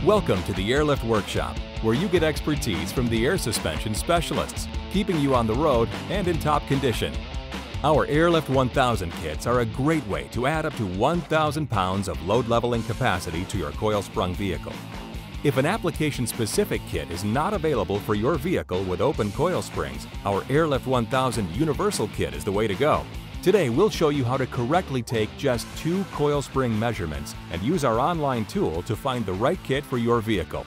Welcome to the Airlift Workshop, where you get expertise from the air suspension specialists, keeping you on the road and in top condition. Our Airlift 1000 kits are a great way to add up to 1,000 pounds of load leveling capacity to your coil-sprung vehicle. If an application-specific kit is not available for your vehicle with open coil springs, our Airlift 1000 Universal Kit is the way to go. Today, we'll show you how to correctly take just 2 coil spring measurements and use our online tool to find the right kit for your vehicle.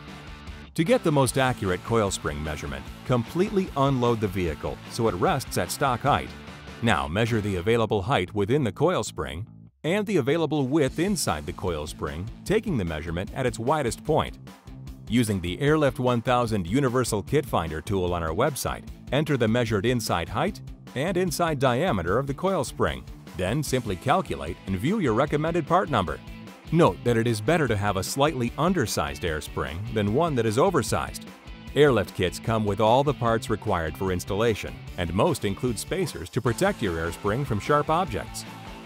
To get the most accurate coil spring measurement, completely unload the vehicle so it rests at stock height. Now measure the available height within the coil spring and the available width inside the coil spring, taking the measurement at its widest point. Using the Airlift 1000 Universal Kit Finder tool on our website, enter the measured inside height and inside diameter of the coil spring. Then simply calculate and view your recommended part number. Note that it is better to have a slightly undersized air spring than one that is oversized. Airlift kits come with all the parts required for installation, and most include spacers to protect your air spring from sharp objects.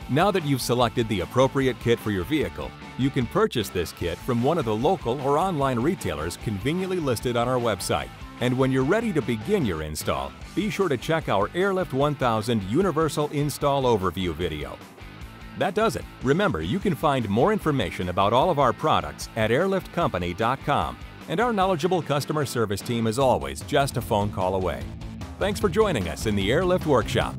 Now that you've selected the appropriate kit for your vehicle, you can purchase this kit from one of the local or online retailers conveniently listed on our website. And when you're ready to begin your install, be sure to check our Airlift 1000 Universal Install Overview video. That does it. Remember, you can find more information about all of our products at airliftcompany.com, and our knowledgeable customer service team is always just a phone call away. Thanks for joining us in the Airlift Workshop.